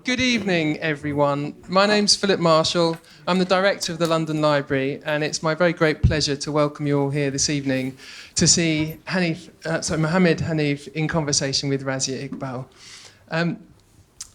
Good evening, everyone. My name's Philip Marshall. I'm the director of the London Library, and it's my very great pleasure to welcome you all here this evening to see Mohammed Hanif in conversation with Razia Iqbal.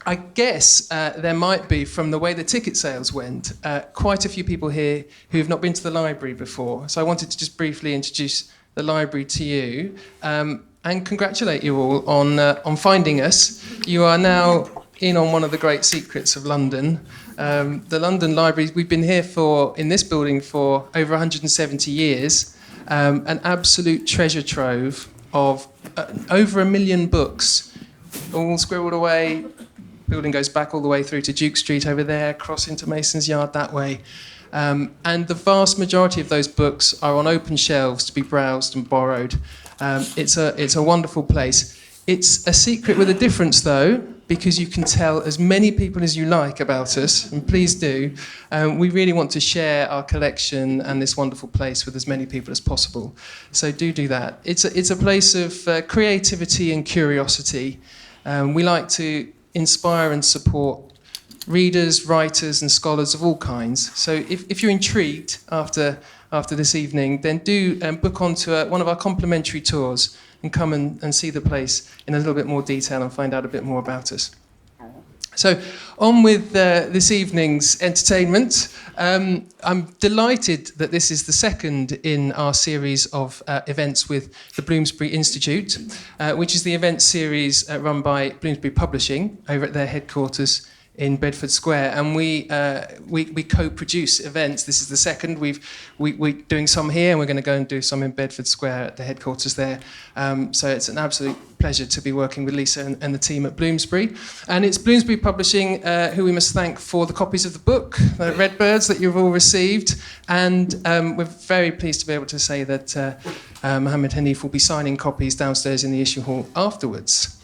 I guess there might be, from the way the ticket sales went, quite a few people here who have not been to the library before. So I wanted to just briefly introduce the library to you and congratulate you all on finding us. You are now in on one of the great secrets of London. The London Library, we've been here in this building for over 170 years, an absolute treasure trove of over 1 million books, all squirreled away. Building goes back all the way through to Duke Street over there, cross into Mason's Yard that way. And the vast majority of those books are on open shelves to be browsed and borrowed. It's a wonderful place. It's a secret with a difference, though, because you can tell as many people as you like about us, and please do. We really want to share our collection and this wonderful place with as many people as possible. So do that. It's a place of creativity and curiosity. We like to inspire and support readers, writers and scholars of all kinds. So if you're intrigued after this evening, then do book onto one of our complimentary tours and come and see the place in a little bit more detail and find out a bit more about us. So on with this evening's entertainment. I'm delighted that this is the second in our series of events with the Bloomsbury Institute, which is the event series run by Bloomsbury Publishing over at their headquarters in Bedford Square, and we co-produce events. This is the second. We're doing some here, and we're going to go and do some in Bedford Square at the headquarters there. So it's an absolute pleasure to be working with Lisa and the team at Bloomsbury. And it's Bloomsbury Publishing who we must thank for the copies of the book, the Redbirds, that you've all received. And we're very pleased to be able to say that Mohammed Hanif will be signing copies downstairs in the issue hall afterwards.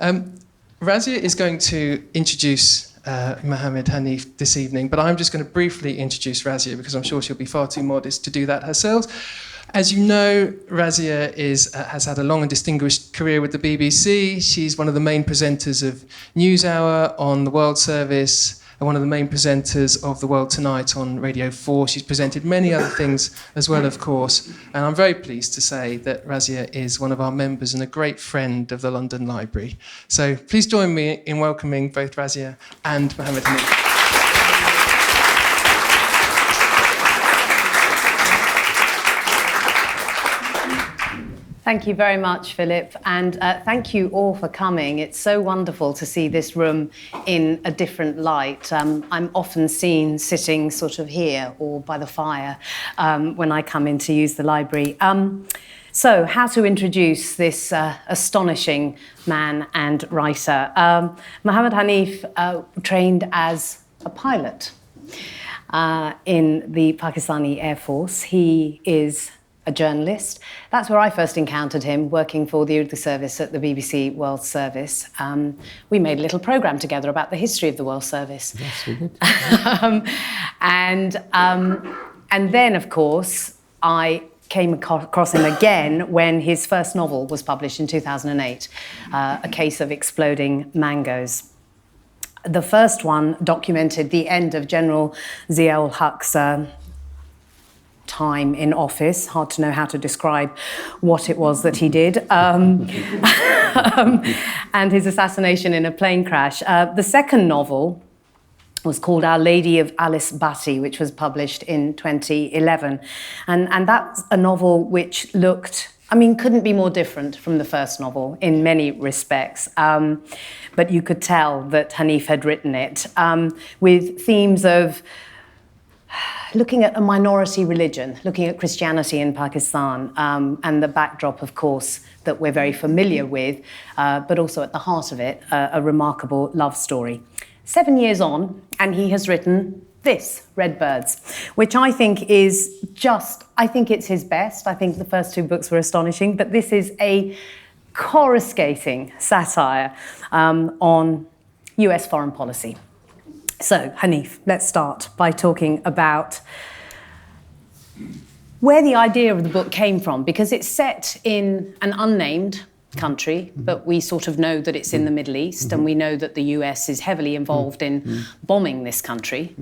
Razia is going to introduce Mohammed Hanif this evening, but I'm just going to briefly introduce Razia because I'm sure she'll be far too modest to do that herself. As you know, Razia has had a long and distinguished career with the BBC. She's one of the main presenters of Newshour on the World Service and one of the main presenters of The World Tonight on Radio 4. She's presented many other things as well, of course. And I'm very pleased to say that Razia is one of our members and a great friend of the London Library. So please join me in welcoming both Razia and Mohammed Hanif. Thank you very much, Philip, and thank you all for coming. It's so wonderful to see this room in a different light. I'm often seen sitting sort of here or by the fire when I come in to use the library. So, how to introduce this astonishing man and writer? Mohammed Hanif trained as a pilot in the Pakistani Air Force. He is a journalist. That's where I first encountered him, working for the Urdu service at the BBC World Service. We made a little programme together about the history of the World Service. Yes, we did. And then, of course, I came across him again when his first novel was published in 2008, A Case of Exploding Mangoes. The first one documented the end of General Zia-ul-Haq's time in office. Hard to know how to describe what it was that he did. And his assassination in a plane crash. The second novel was called Our Lady of Alice Batty, which was published in 2011. And that's a novel which couldn't be more different from the first novel in many respects. But you could tell that Hanif had written it with themes of looking at a minority religion, looking at Christianity in Pakistan, and the backdrop, of course, that we're very familiar with, but also at the heart of it, a remarkable love story. 7 years on, and he has written this, Redbirds, which I think is I think it's his best. I think the first two books were astonishing, but this is a coruscating satire on US foreign policy. So, Hanif, let's start by talking about where the idea of the book came from, because it's set in an unnamed country, but we sort of know that it's in the Middle East, and we know that the US is heavily involved in bombing this country.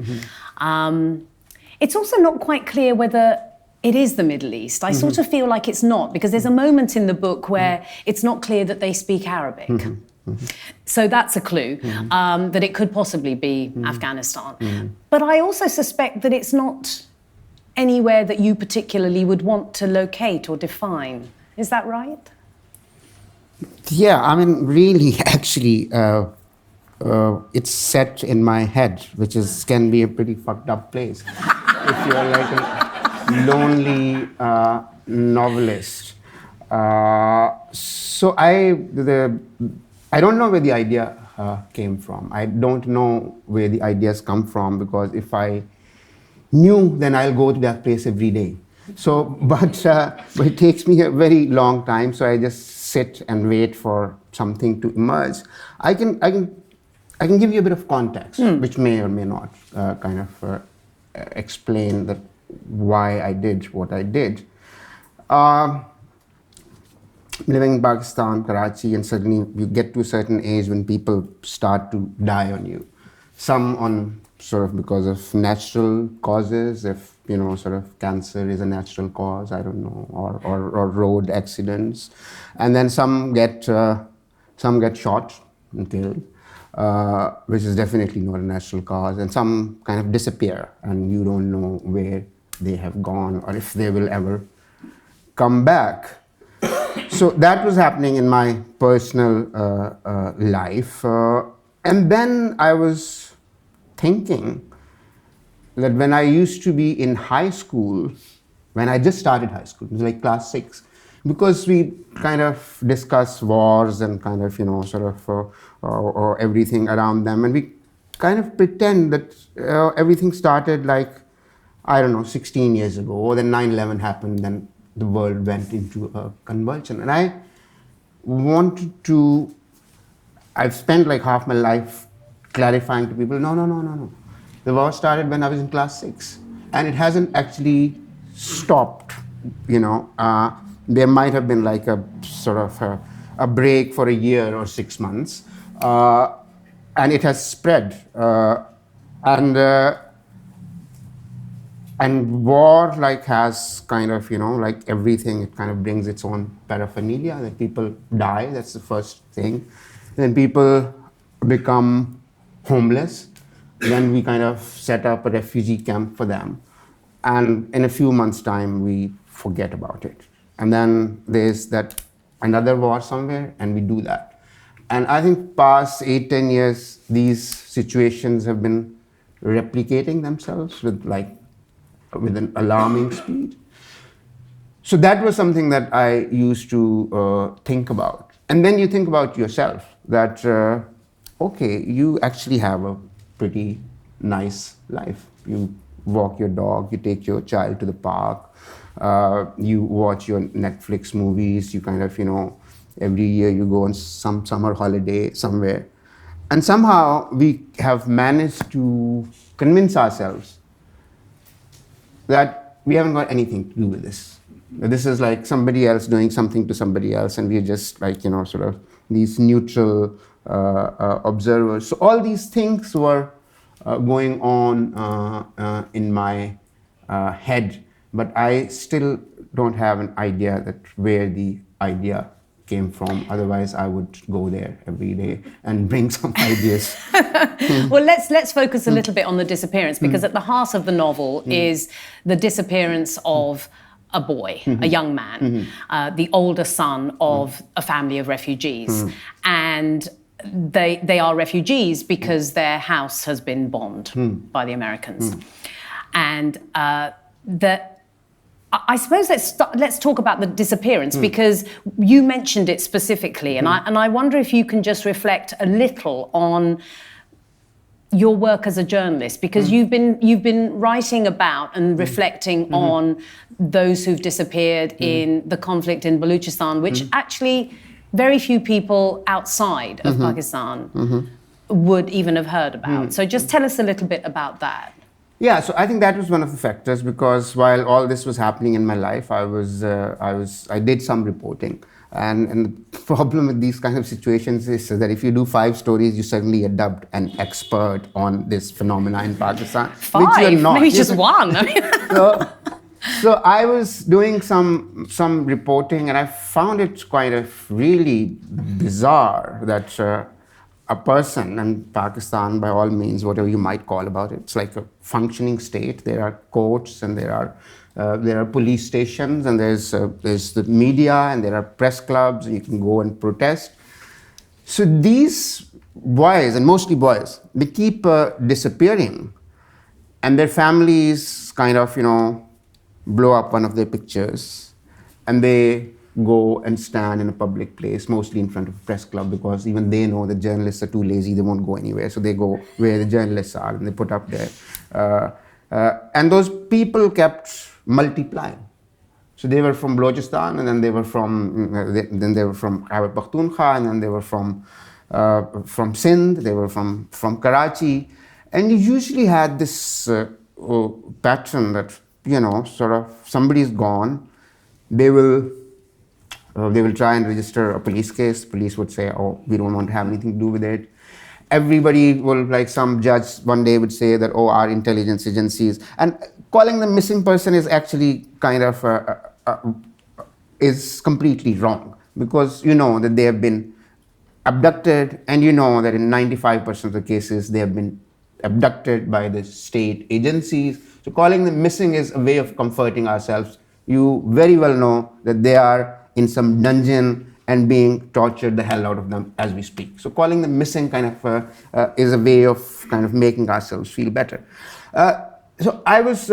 It's also not quite clear whether it is the Middle East. I sort of feel like it's not, because there's a moment in the book where it's not clear that they speak Arabic. So that's a clue that it could possibly be Afghanistan. But I also suspect that it's not anywhere that you particularly would want to locate or define. Is that right? Yeah, I mean, really, actually, it's set in my head, which can be a pretty fucked up place. If you're like a lonely novelist. So I don't know where the idea came from. I don't know where the ideas come from, because if I knew, then I'll go to that place every day. So, but it takes me a very long time. So I just sit and wait for something to emerge. I can give you a bit of context, which may or may not kind of explain that why I did what I did. Living in Pakistan, Karachi, and suddenly you get to a certain age when people start to die on you. Some on sort of because of natural causes, if sort of cancer is a natural cause, I don't know, or road accidents, and then some get shot and killed, which is definitely not a natural cause, and some kind of disappear, and you don't know where they have gone or if they will ever come back. So that was happening in my personal life, and then I was thinking that when I used to be in high school, when I just started high school, it was like class 6, because we kind of discuss wars and kind of, sort of or everything around them, and we kind of pretend that everything started like, I don't know, 16 years ago, then 9/11 happened, then the world went into a convulsion. And I've spent like half my life clarifying to people, no. The war started when I was in class 6, and it hasn't actually stopped, There might have been like a sort of a break for a year or 6 months, and it has spread. And war has kind of, like everything, it kind of brings its own paraphernalia, that people die, that's the first thing. Then people become homeless. Then we kind of set up a refugee camp for them. And in a few months' time, we forget about it. And then there's that another war somewhere, and we do that. And I think past 8-10 years, these situations have been replicating themselves with an alarming speed. So that was something that I used to think about. And then you think about yourself, that, okay, you actually have a pretty nice life. You walk your dog, you take your child to the park, you watch your Netflix movies, you kind of, every year you go on some summer holiday somewhere. And somehow we have managed to convince ourselves that we haven't got anything to do with this. This is like somebody else doing something to somebody else, and we're just like, sort of these neutral observers. So all these things were going on in my head, but I still don't have an idea that where the idea came from. Otherwise, I would go there every day and bring some ideas. Well, let's focus a little bit on the disappearance, because at the heart of the novel is the disappearance of a boy, a young man, the older son of a family of refugees. And they are refugees because their house has been bombed by the Americans. And I suppose let's talk about the disappearance, because you mentioned it specifically, and I wonder if you can just reflect a little on your work as a journalist, because you've been writing about and reflecting on those who've disappeared in the conflict in Baluchistan, which actually very few people outside of Pakistan would even have heard about. So just tell us a little bit about that. Yeah, so I think that was one of the factors, because while all this was happening in my life, I did some reporting. And the problem with these kind of situations is that if you do 5 stories, you suddenly are dubbed an expert on this phenomena in Pakistan. 5? Which you're not. Maybe just 1. I mean, So I was doing some reporting, and I found it kind of really bizarre that a person, and Pakistan, by all means, whatever you might call about it, it's like a functioning state. There are courts, and there are police stations, and there's the media, and there are press clubs, and you can go and protest. So these boys, and mostly boys, they keep disappearing, and their families kind of, blow up one of their pictures, and they go and stand in a public place, mostly in front of a press club, because even they know that journalists are too lazy, they won't go anywhere, so they go where the journalists are, and they put up there. And those people kept multiplying. So they were from Balochistan, and then they were from Khyber Pakhtunkhwa, and then they were from Sindh, they were from Karachi, and you usually had this pattern that sort of somebody's gone, they will try and register a police case. Police would say, "Oh, we don't want to have anything to do with it." Everybody will, like some judge one day would say that, "Oh, our intelligence agencies," and calling them missing person is actually kind of is completely wrong, because that they have been abducted, and that in 95% of the cases they have been abducted by the state agencies. So calling them missing is a way of comforting ourselves. You very well know that they are in some dungeon and being tortured the hell out of them as we speak. So calling them missing kind of is a way of kind of making ourselves feel better. So I was,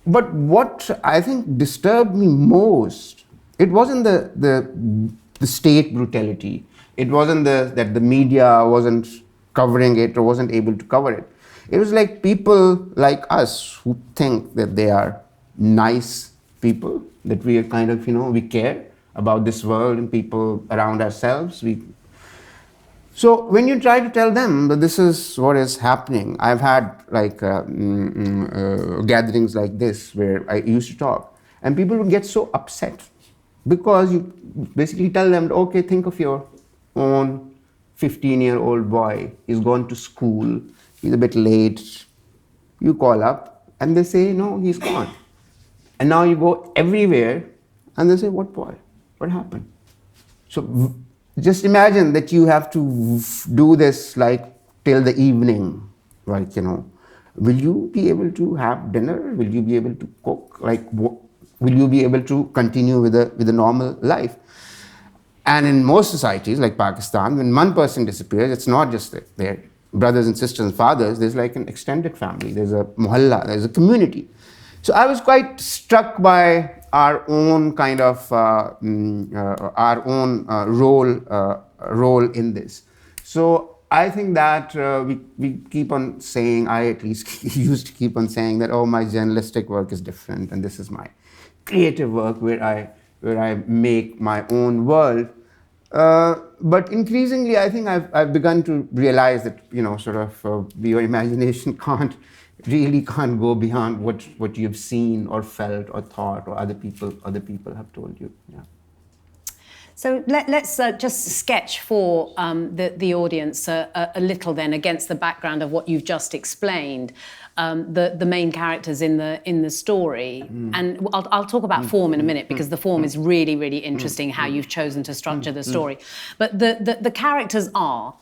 but what I think disturbed me most, it wasn't the state brutality. It wasn't that the media wasn't covering it or wasn't able to cover it. It was like people like us who think that they are nice people, that we are kind of, we care about this world and people around ourselves. So when you try to tell them that this is what is happening, I've had like gatherings like this where I used to talk, and people would get so upset because you basically tell them, okay, think of your own 15-year-old boy. He's gone to school. He's a bit late. You call up and they say, no, he's gone. And now you go everywhere and they say, what boy? What happened? So just imagine that you have to do this like till the evening. Like, will you be able to have dinner? Will you be able to cook? Like, will you be able to continue with a normal life? And in most societies like Pakistan, when one person disappears, it's not just their brothers and sisters and fathers, there's like an extended family, there's a mohalla, there's a community. So I was quite struck by our own kind of, role in this. So I think that we keep on saying, I at least used to keep on saying that, oh, my journalistic work is different, and this is my creative work where I make my own world. But increasingly, I think I've begun to realize that, your imagination can't go beyond what you've seen or felt or thought or other people have told you. Yeah. So let's just sketch for the audience a little then, against the background of what you've just explained, the main characters in the story. And I'll talk about form in a minute, because the form is really, really interesting, how you've chosen to structure the story. But the characters are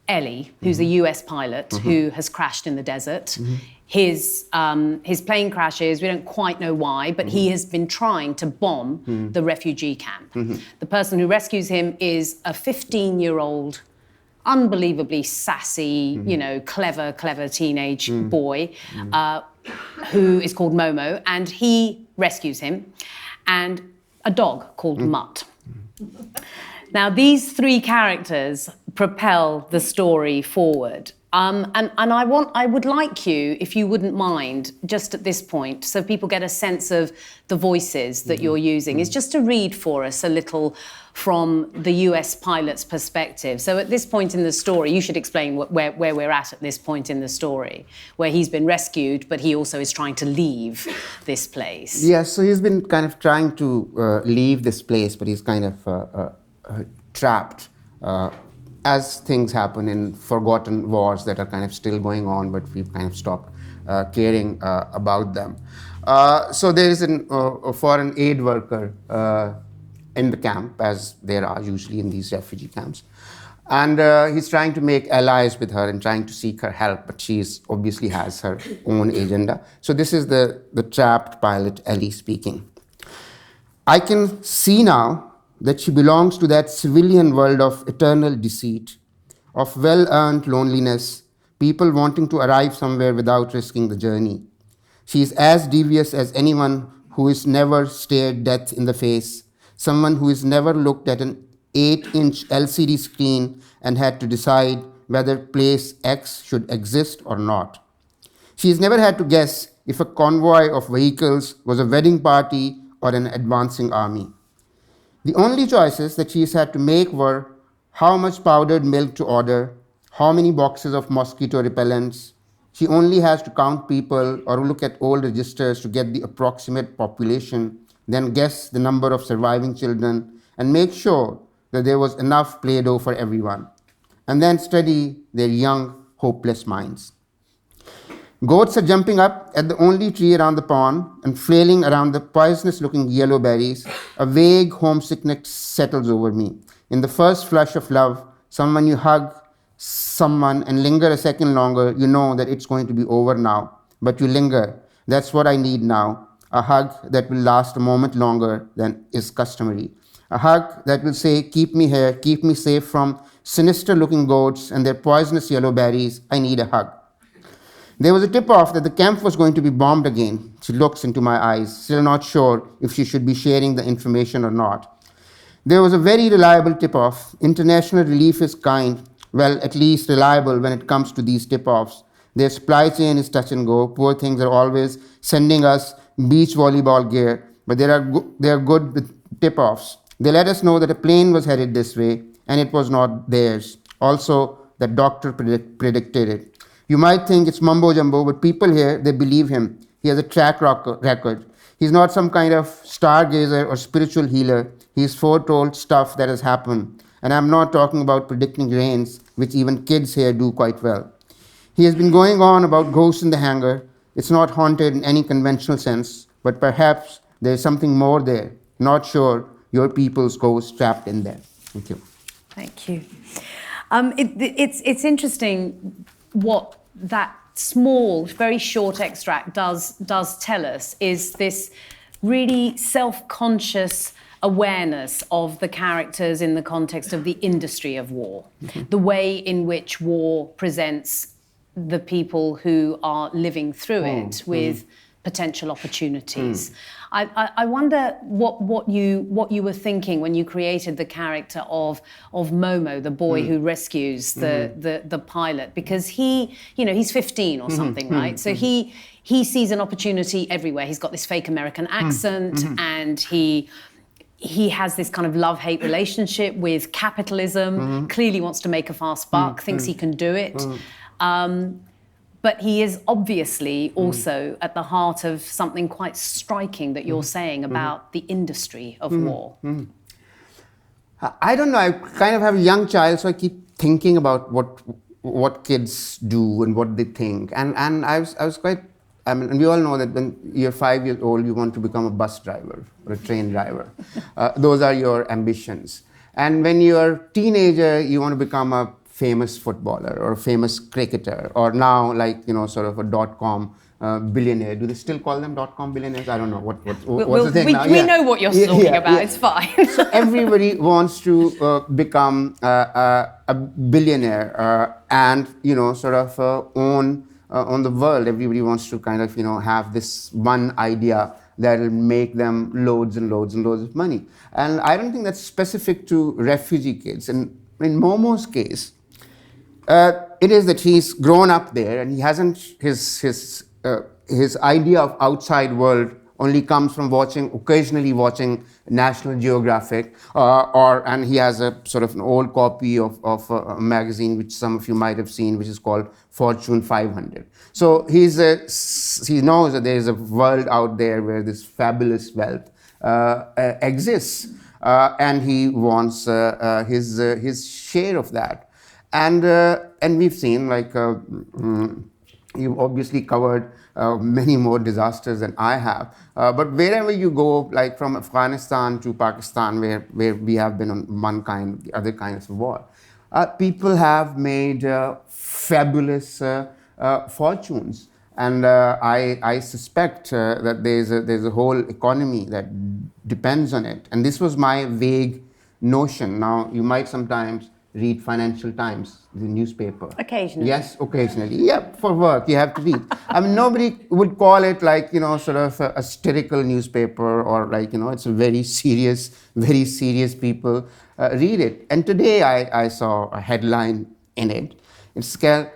Ellie, who's a US pilot who has crashed in the desert. His plane crashes, we don't quite know why, but he has been trying to bomb the refugee camp. The person who rescues him is a 15-year-old, unbelievably sassy, clever teenage boy who is called Momo, and he rescues him, and a dog called Mutt. Now, these three characters propel the story forward. And I would like you, if you wouldn't mind, just at this point, so people get a sense of the voices that you're using, is just to read for us a little from the US pilot's perspective. So at this point in the story, you should explain where we're at this point in the story, where he's been rescued, but he also is trying to leave this place. Yeah, so he's been kind of trying to leave this place, but he's kind of trapped as things happen in forgotten wars that are kind of still going on, but we've kind of stopped caring about them. So there is a foreign aid worker in the camp, as there are usually in these refugee camps. And he's trying to make allies with her and trying to seek her help, but she obviously has her own agenda. So this is the trapped pilot, Ellie, speaking. I can see now that she belongs to that civilian world of eternal deceit, of well-earned loneliness, people wanting to arrive somewhere without risking the journey. She is as devious as anyone who has never stared death in the face, someone who has never looked at an 8-inch LCD screen and had to decide whether place X should exist or not. She has never had to guess if a convoy of vehicles was a wedding party or an advancing army. The only choices that she has had to make were how much powdered milk to order, how many boxes of mosquito repellents. She only has to count people or look at old registers to get the approximate population, then guess the number of surviving children and make sure that there was enough Play-Doh for everyone, and then study their young, hopeless minds. Goats are jumping up at the only tree around the pond and flailing around the poisonous-looking yellow berries. A vague homesickness settles over me. In the first flush of love, someone you hug, someone and linger a second longer, you know that it's going to be over now. But you linger. That's what I need now. A hug that will last a moment longer than is customary. A hug that will say, keep me here, keep me safe from sinister-looking goats and their poisonous yellow berries. I need a hug. There was a tip-off that the camp was going to be bombed again. She looks into my eyes, still not sure if she should be sharing the information or not. There was a very reliable tip-off. International relief is kind, well, at least reliable when it comes to these tip-offs. Their supply chain is touch and go. Poor things are always sending us beach volleyball gear, but they are good with tip-offs. They let us know that a plane was headed this way, and it was not theirs. Also, the doctor predicted it. You might think it's mumbo-jumbo, but people here, they believe him. He has a track record. He's not some kind of stargazer or spiritual healer. He's foretold stuff that has happened. And I'm not talking about predicting rains, which even kids here do quite well. He has been going on about ghosts in the hangar. It's not haunted in any conventional sense, but perhaps there's something more there. Not sure. Your people's ghost trapped in there. Thank you. Thank you. It's interesting what that small, very short extract does tell us, is this really self-conscious awareness of the characters in the context of the industry of war, the way in which war presents the people who are living through it with potential opportunities. I wonder what you were thinking when you created the character of Momo, the boy who rescues the pilot, because he's 15 or something, right? So he sees an opportunity everywhere. He's got this fake American accent, and he has this kind of love-hate relationship with capitalism, clearly wants to make a fast buck, thinks he can do it. But he is obviously also at the heart of something quite striking that you're saying about the industry of war. I don't know. I kind of have a young child, so I keep thinking about what kids do and what they think. And I was quite. I mean, and we all know that when you're 5 years old, you want to become a bus driver or a train driver. Those are your ambitions. And when you're a teenager, you want to become a famous footballer or a famous cricketer, or now sort of a .com billionaire. Do they still call them .com billionaires? I don't know what's the thing now. We know what you're talking about. It's fine. So everybody wants to become a billionaire and sort of own the world. Everybody wants to kind of have this one idea that will make them loads and loads and loads of money. And I don't think that's specific to refugee kids. And in Momo's case, It is that he's grown up there, and he hasn't his idea of outside world only comes from occasionally watching National Geographic, and he has a sort of an old copy of a magazine which some of you might have seen, which is called Fortune 500. So he knows that there is a world out there where this fabulous wealth exists, and he wants his share of that. And we've seen, like, you've obviously covered many more disasters than I have. But wherever you go, like from Afghanistan to Pakistan, where we have been on one kind, the other kinds of war, people have made fabulous fortunes. And I suspect that there's a whole economy that depends on it. And this was my vague notion. Now, you might sometimes read Financial Times, the newspaper. Occasionally. Yes, occasionally. Yeah, for work, you have to read. I mean, nobody would call it like, sort of a satirical newspaper, or like, it's a very serious people read it. And today I saw a headline in it. It's called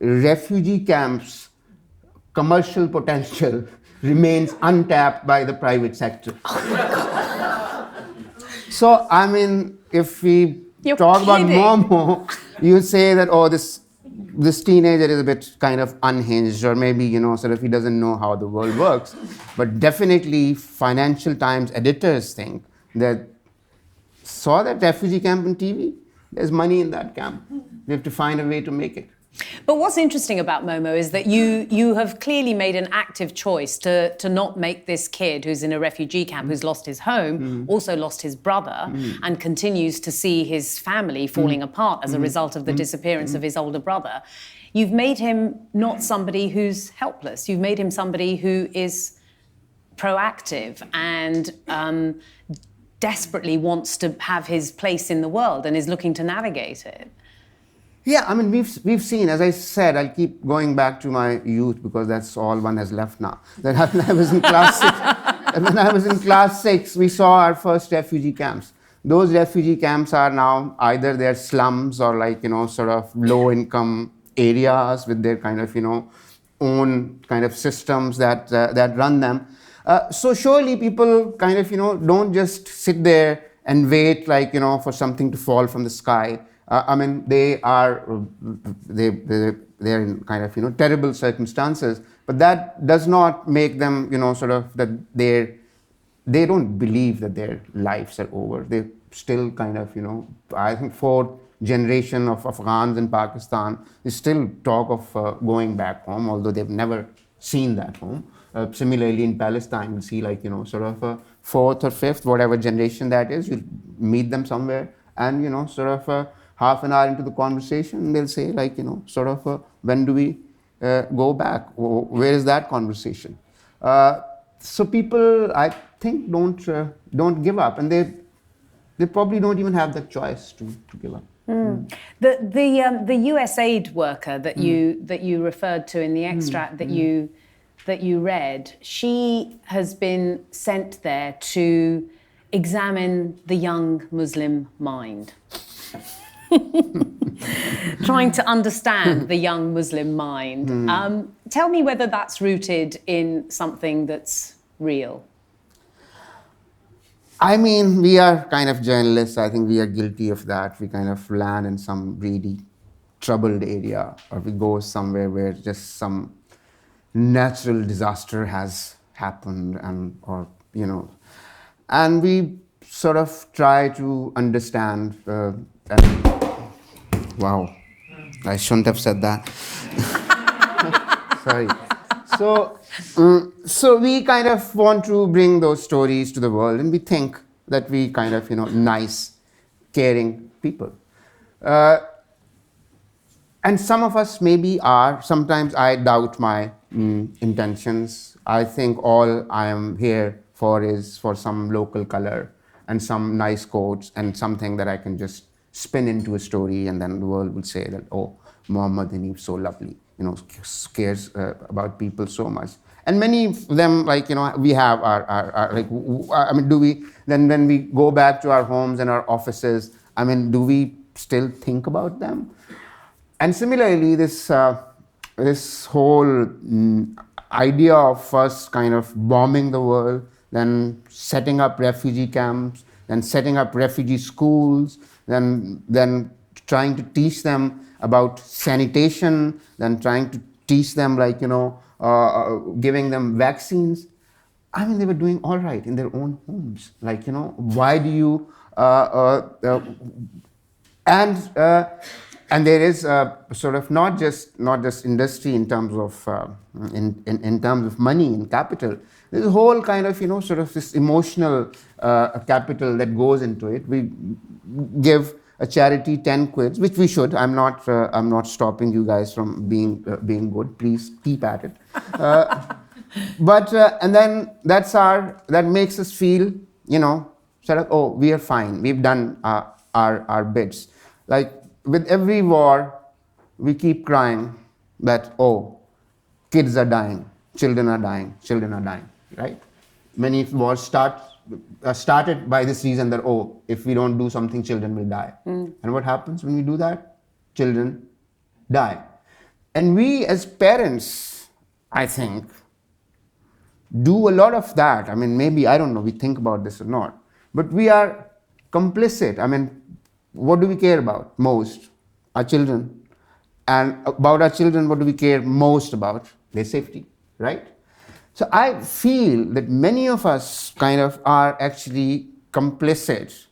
Refugee Camps Commercial Potential Remains Untapped by the Private Sector. So, I mean, if we talk about Momo, you say that, oh, this teenager is a bit kind of unhinged, or maybe, sort of he doesn't know how the world works. But definitely Financial Times editors think that, saw that refugee camp on TV? There's money in that camp. We have to find a way to make it. But what's interesting about Momo is that you have clearly made an active choice to not make this kid who's in a refugee camp, who's lost his home, also lost his brother, and continues to see his family falling apart as a result of the disappearance of his older brother. You've made him not somebody who's helpless. You've made him somebody who is proactive and desperately wants to have his place in the world and is looking to navigate it. Yeah, I mean, we've seen, as I said, I'll keep going back to my youth because that's all one has left now. That when I was in class 6, we saw our first refugee camps. Those refugee camps are now either they're slums or like, sort of low income areas with their kind of, own kind of systems that run them. So surely people kind of, don't just sit there and wait like, for something to fall from the sky. I mean, they're in kind of, terrible circumstances, but that does not make them, sort of that they don't believe that their lives are over. They still kind of, I think 4th generation of Afghans in Pakistan, they still talk of going back home, although they've never seen that home. Similarly, in Palestine, you see like, sort of a 4th or 5th, whatever generation that is, you meet them somewhere and, sort of half an hour into the conversation, they'll say like, sort of, when do we go back? Where is that conversation? So people, I think, don't give up, and they probably don't even have the choice to give up. The USAID worker that you referred to in the extract that you read, she has been sent there to examine the young Muslim mind. Trying to understand the young Muslim mind. Tell me whether that's rooted in something that's real. I mean, we are kind of journalists. I think we are guilty of that. We kind of land in some really troubled area, or we go somewhere where just some natural disaster has happened, and we sort of try to understand. Wow, I shouldn't have said that. Sorry. So we kind of want to bring those stories to the world, and we think that we kind of, nice, caring people. And some of us maybe are. Sometimes I doubt my intentions. I think all I am here for is for some local color and some nice quotes and something that I can just spin into a story, and then the world will say that, oh, Mohammed Hanif, so lovely, cares about people so much. And many of them, like, we have our like, I mean, do we, then when we go back to our homes and our offices, I mean, do we still think about them? And similarly, this whole idea of first kind of bombing the world, then setting up refugee camps, then setting up refugee schools, then trying to teach them about sanitation, then trying to teach them giving them vaccines. I mean, they were doing all right in their own homes. Why do you and there is sort of not just industry in terms of in terms of money and capital. There's a whole kind of sort of this emotional capital that goes into it. We give a charity 10 quids, which we should. I'm not stopping you guys from being good. Please keep at it. But and then that makes us feel sort of, oh, we are fine. We've done our bits. Like with every war, we keep crying that, oh, kids are dying, children are dying, right? Many wars started by this reason that, oh, if we don't do something, children will die. And what happens when we do that? Children die. And we as parents, I think, do a lot of that. I mean, maybe, I don't know, we think about this or not, but we are complicit. I mean, what do we care about most? Our children. And about our children, what do we care most about? Their safety, right? So I feel that many of us kind of are actually complicit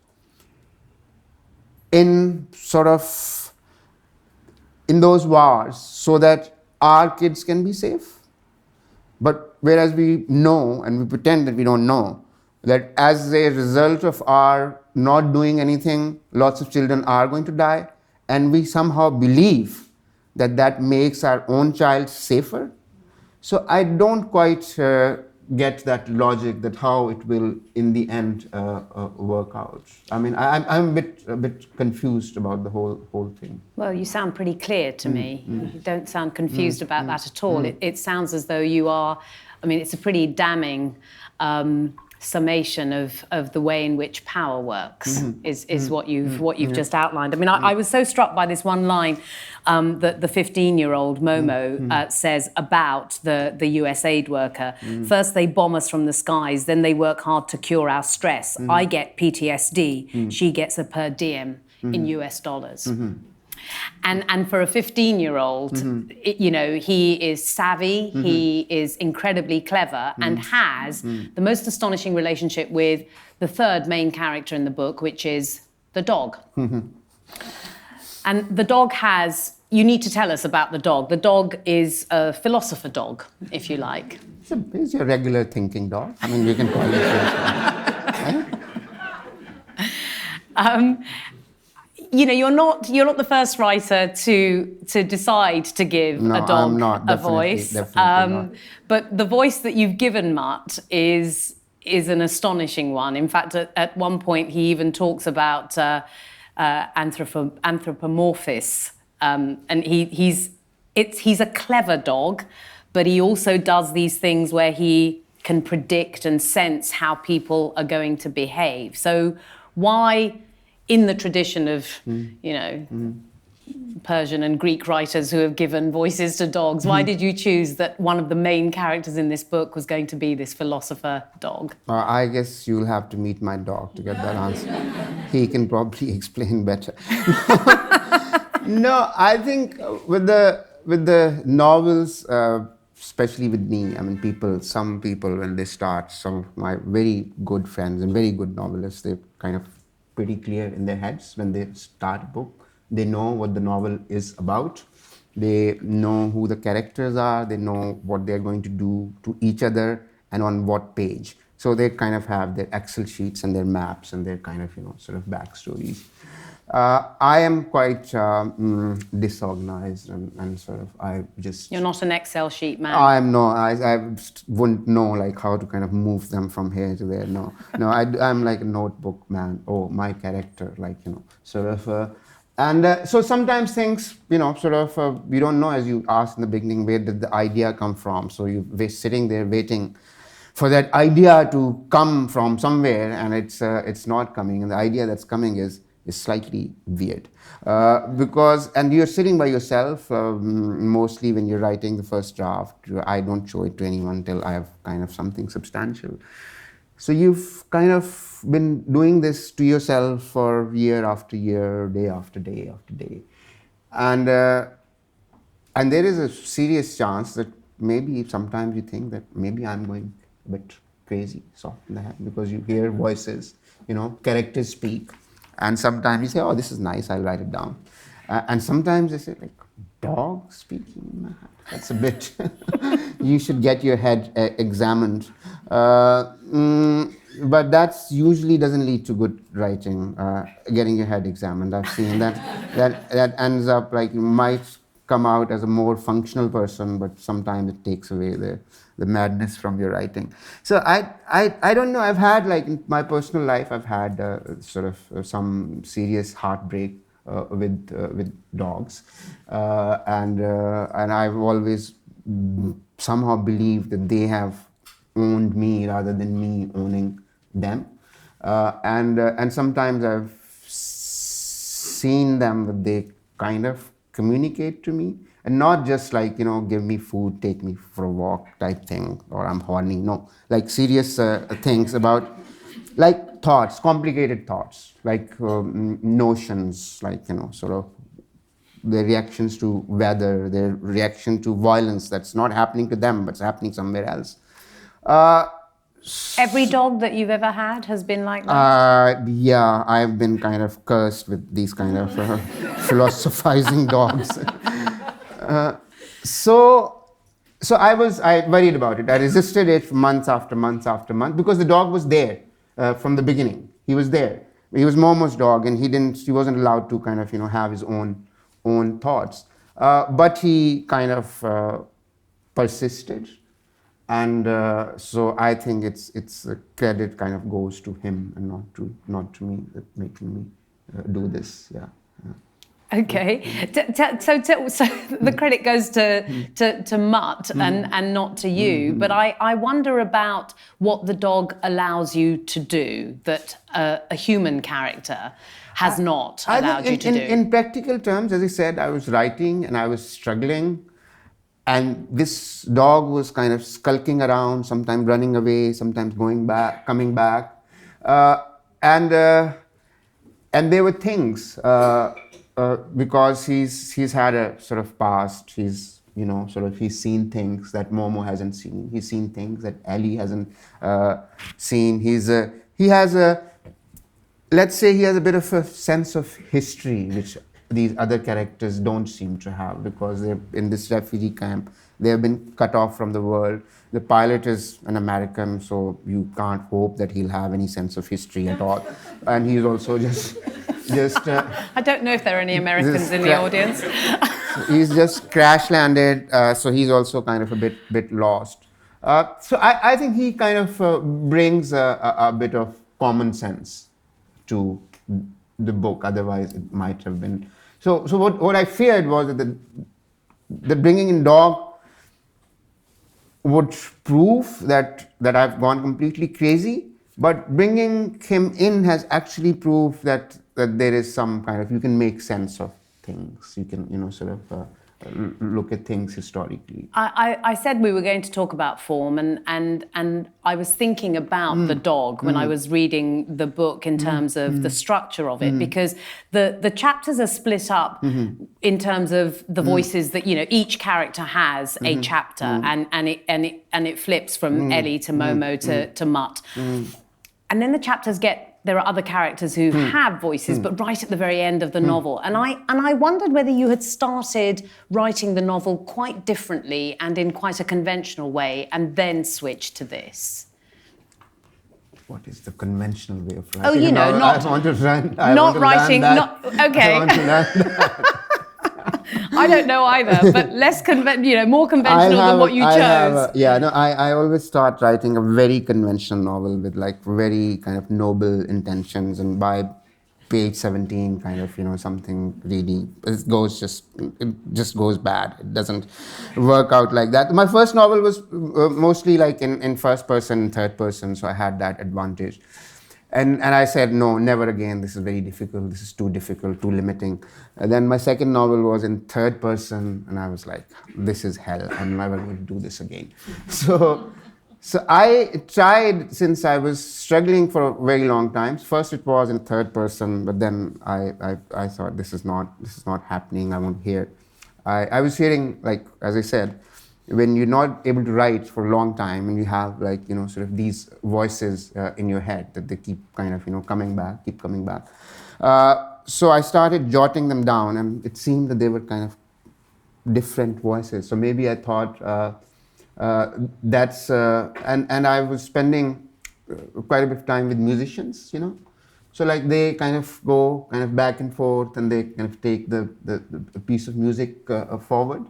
in sort of in those wars so that our kids can be safe. But whereas we know and we pretend that we don't know, that as a result of our not doing anything, lots of children are going to die, and we somehow believe that makes our own child safer. So I don't quite get that logic that how it will in the end work out. I mean, I'm a bit confused about the whole thing. Well, you sound pretty clear to me. You don't sound confused about that at all. It sounds as though you are. I mean, it's a pretty damning summation of the way in which power works is what you've just outlined. I mean, I was so struck by this one line that the 15-year-old Momo says about the US aid worker. First they bomb us from the skies, then they work hard to cure our stress. I get PTSD, she gets a per diem in US dollars. And for a 15-year-old, he is savvy, he is incredibly clever, and has the most astonishing relationship with the third main character in the book, which is the dog. And the dog you need to tell us about the dog. The dog is a philosopher dog, if you like. It's your regular thinking dog. I mean, you can call it. You're not the first writer to decide to give a dog a voice. Definitely not. But the voice that you've given Mutt is an astonishing one. In fact, at one point he even talks about anthropomorphism, and he's a clever dog, but he also does these things where he can predict and sense how people are going to behave. So why, in the tradition of, Persian and Greek writers who have given voices to dogs, why did you choose that one of the main characters in this book was going to be this philosopher dog? I guess you'll have to meet my dog to get that answer. He can probably explain better. No, I think with the novels, especially with me, I mean, some people, when they start, some of my very good friends and very good novelists, they kind of pretty clear in their heads when they start a book. They know what the novel is about. They know who the characters are. They know what they're going to do to each other and on what page. So they kind of have their Excel sheets and their maps and their kind of, sort of backstories. I am quite disorganized and sort of, You're not an Excel sheet man. I wouldn't know like how to kind of move them from here to there. No, I'm like a notebook man. Oh, my character, sort of. So sometimes things, sort of, you don't know, as you asked in the beginning, where did the idea come from? So you're sitting there waiting for that idea to come from somewhere, and it's not coming. And the idea that's coming is is slightly weird. And you're sitting by yourself, mostly when you're writing the first draft. I don't show it to anyone till I have kind of something substantial. So you've kind of been doing this to yourself for year after year, day after day after day. And there is a serious chance that maybe sometimes you think that maybe I'm going a bit crazy, soft in the head, because you hear voices, characters speak. And sometimes you say, oh, this is nice, I'll write it down. And sometimes they say, like, dog speaking in my head. That's a bit, you should get your head examined. But that's usually doesn't lead to good writing, getting your head examined. I've seen that ends up like you might come out as a more functional person, but sometimes it takes away the madness from your writing. So I don't know. I've had, like, in my personal life, I've had sort of some serious heartbreak with dogs, and I've always somehow believed that they have owned me rather than me owning them, and sometimes I've seen them that they kind of communicate to me, and not just like, give me food, take me for a walk type thing, or I'm horny. No, like serious things about, like, thoughts, complicated thoughts, like notions, like, sort of their reactions to weather, their reaction to violence that's not happening to them, but it's happening somewhere else. Every dog that you've ever had has been like that? Yeah, I've been kind of cursed with these kind of philosophizing dogs. So I worried about it. I resisted it for months after months after months, because the dog was there from the beginning. He was there. He was Momo's dog, and he wasn't allowed to kind of, have his own thoughts. But he kind of persisted. And so I think it's a credit kind of goes to him and not to me, that making me do this. Yeah. Okay, so the credit goes to Mutt and not to you. But I wonder about what the dog allows you to do that a human character has not allowed you to do. In practical terms, as I said, I was writing and I was struggling. And this dog was kind of skulking around, sometimes running away, sometimes going back, coming back. And there were things, because he's had a sort of past. He's seen things that Momo hasn't seen. He's seen things that Ellie hasn't seen. Let's say he has a bit of a sense of history, which these other characters don't seem to have, because they're in this refugee camp. They have been cut off from the world. The pilot is an American, so you can't hope that he'll have any sense of history at all. And he's also just I don't know if there are any Americans in the audience. He's just crash landed, so he's also kind of a bit lost. So I think he kind of brings a bit of common sense to the book. Otherwise, it might have been. So what I feared was that the bringing in dog would prove that I've gone completely crazy, but bringing him in has actually proved that there is some kind of, you can make sense of things. You can, sort of look at things historically. I said we were going to talk about form, and I was thinking about the dog when I was reading the book in terms of the structure of it, because the chapters are split up in terms of the voices that each character has a chapter, and it flips from Ellie to Momo to Mutt, and then the chapters there are other characters who have voices, but right at the very end of the novel. And I wondered whether you had started writing the novel quite differently and in quite a conventional way, and then switched to this. What is the conventional way of writing? Oh, not I want to run. Not writing. Okay. I want to learn that. I don't know either, but more conventional than what you chose. I always start writing a very conventional novel with like very kind of noble intentions, and by page 17, kind of something really it just goes bad. It doesn't work out like that. My first novel was mostly like in first person, third person, so I had that advantage. And I said, no, never again. This is very difficult. This is too difficult, too limiting. And then my second novel was in third person, and I was like, this is hell. I'm never going to do this again. So I tried, since I was struggling for a very long time. First it was in third person, but then I thought, this is not happening. I won't hear. I was hearing, like, as I said, when you're not able to write for a long time and you have, like, sort of these voices in your head that they keep kind of, coming back. So I started jotting them down, and it seemed that they were kind of different voices. So maybe I thought and I was spending quite a bit of time with musicians, So like they kind of go kind of back and forth, and they kind of take the piece of music forward.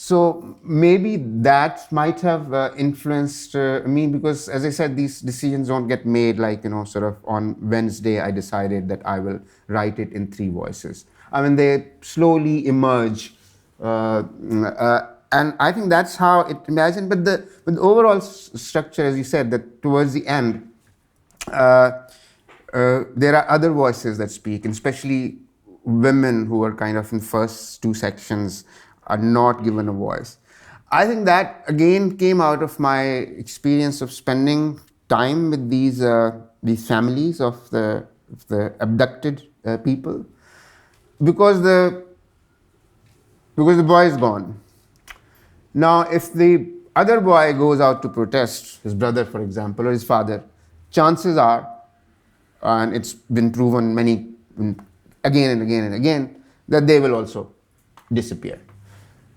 So maybe that might have influenced me, because, as I said, these decisions don't get made like, sort of on Wednesday I decided that I will write it in 3 voices. I mean, they slowly emerge, and I think that's how it imagined. But the overall structure, as you said, that towards the end, there are other voices that speak, and especially women who are kind of in first 2 sections are not given a voice. I think that again came out of my experience of spending time with these families of the abducted people, because the boy is gone. Now, if the other boy goes out to protest, his brother, for example, or his father, chances are, and it's been proven again and again and again, that they will also disappear.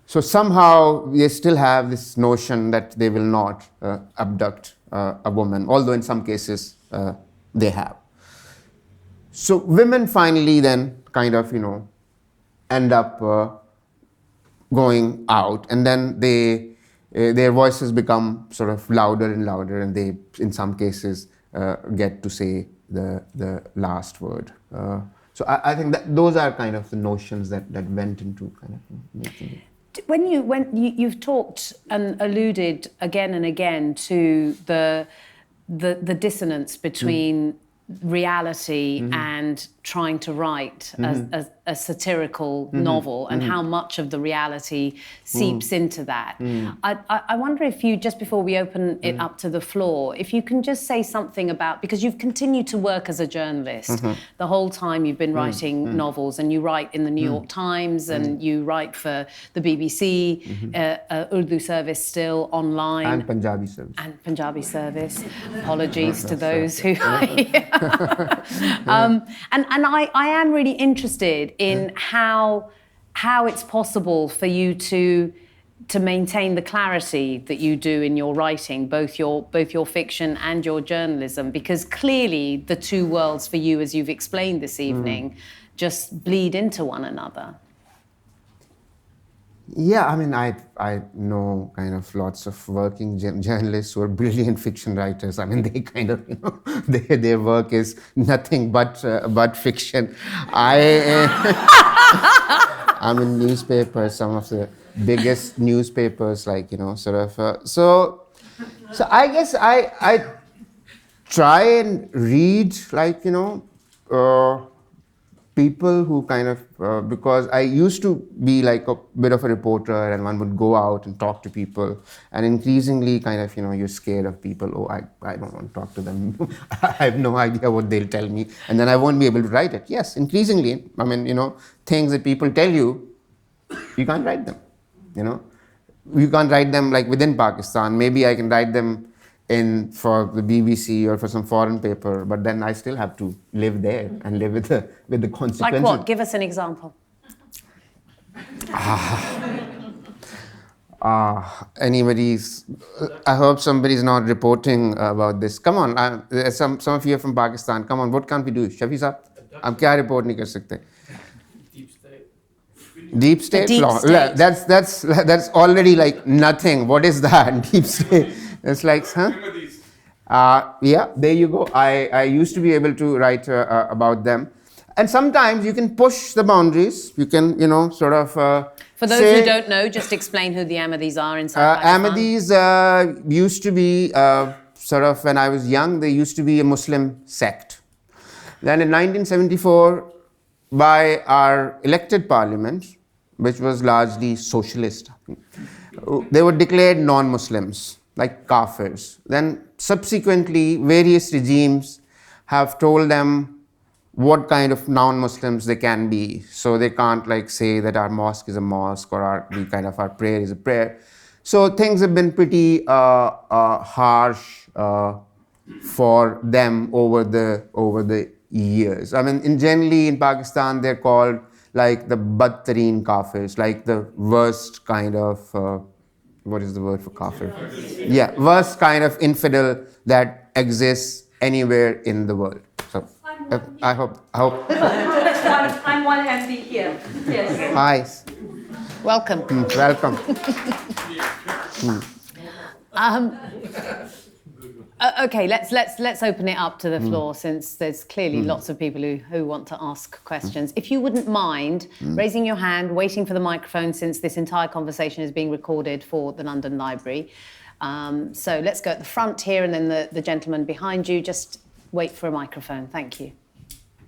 So somehow we still have this notion that they will not abduct a woman, although in some cases they have. So women finally then kind of, end up going out, and then their voices become sort of louder and louder, and they, in some cases, get to say the last word. So I think that those are kind of the notions that went into kind of making it. When you've talked and alluded again and again to the dissonance between reality and trying to write a satirical novel, and how much of the reality seeps into that. I wonder if you, just before we open it up to the floor, if you can just say something about, because you've continued to work as a journalist the whole time you've been writing novels, and you write in the New York Times, and you write for the BBC, Urdu service still online. And Punjabi service. Apologies to those who... And I am really interested in how it's possible for you to maintain the clarity that you do in your writing, both your fiction and your journalism, because clearly the 2 worlds for you, as you've explained this evening, just bleed into one another. Yeah, I mean, I know kind of lots of working journalists who are brilliant fiction writers. I mean, they kind of, their work is nothing but fiction. I'm in newspapers, some of the biggest newspapers, like, sort of. So I guess I try and read, like, people who kind of, because I used to be like a bit of a reporter, and one would go out and talk to people, and increasingly kind of, you're scared of people. Oh, I don't want to talk to them. I have no idea what they'll tell me, and then I won't be able to write it. Yes, increasingly, I mean, things that people tell you, you can't write them, You can't write them like within Pakistan. Maybe I can write them for the BBC or for some foreign paper, but then I still have to live there and live with the consequences. Like what? Give us an example. I hope somebody's not reporting about this. Come on, some of you are from Pakistan. Come on, what can't we do? Shafi sahab, हम क्या report नहीं कर सकते? Deep state law. That's already like nothing. What is that? Deep state. It's like, huh? Yeah, there you go. I used to be able to write about them. And sometimes you can push the boundaries. You can, sort of... For those who don't know, just explain who the Ahmadis are in South Pakistan. Ahmadis used to be sort of when I was young, there used to be a Muslim sect. Then in 1974, by our elected parliament, which was largely socialist, they were declared non-Muslims, like kafirs. Then subsequently, various regimes have told them what kind of non-Muslims they can be. So they can't like say that our mosque is a mosque or our prayer is a prayer. So things have been pretty harsh for them over the years. I mean, generally in Pakistan, they're called like the badtareen kafirs, like the worst kind of, what is the word for kafir? Yeah, worst kind of infidel that exists anywhere in the world. So I hope. I'm one MD here. Yes. Hi. Welcome. Welcome. Okay, let's open it up to the floor, since there's clearly lots of people who want to ask questions. If you wouldn't mind raising your hand, waiting for the microphone, since this entire conversation is being recorded for the London Library. So let's go at the front here, and then the gentleman behind you. Just wait for a microphone. Thank you.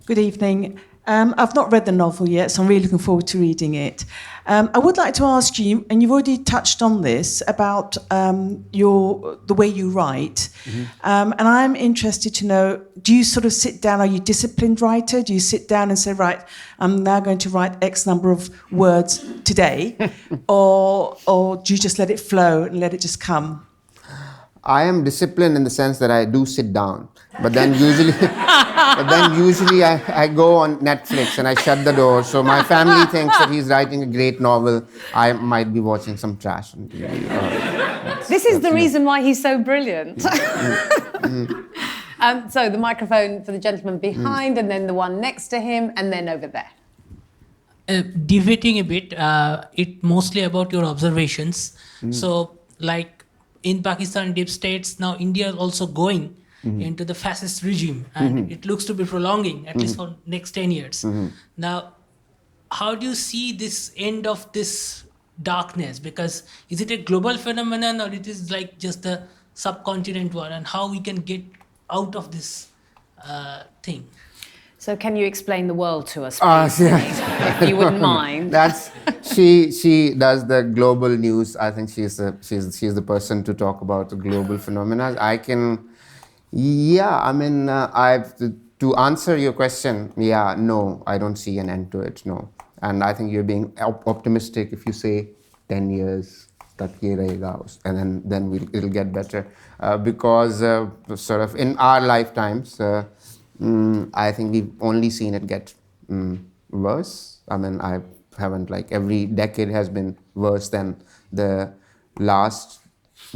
Good evening. I've not read the novel yet, so I'm really looking forward to reading it. I would like to ask you, and you've already touched on this, about the way you write. And I'm interested to know, do you sort of sit down, are you a disciplined writer? Do you sit down and say, right, I'm now going to write X number of words today? or do you just let it flow and let it just come? I am disciplined in the sense that I do sit down, but then usually I go on Netflix and I shut the door. So my family thinks that he's writing a great novel. I might be watching some trash on TV. This is the reason why he's so brilliant. So the microphone for the gentleman behind, and then the one next to him, and then over there. Deviating a bit, it mostly about your observations. So, like in Pakistan, deep states, now India is also going into the fascist regime, and it looks to be prolonging, at least for next 10 years. Now, how do you see this end of this darkness? Because is it a global phenomenon, or it is like just a subcontinent one, and how we can get out of this thing? So can you explain the world to us, please, if you wouldn't mind? She does the global news. I think she's the person to talk about the global phenomena. To answer your question, no, I don't see an end to it, no. And I think you're being optimistic if you say 10 years, tak ye rahega, and then it'll get better. Because sort of in our lifetimes, I think we've only seen it get worse. I mean, I haven't, like, every decade has been worse than the last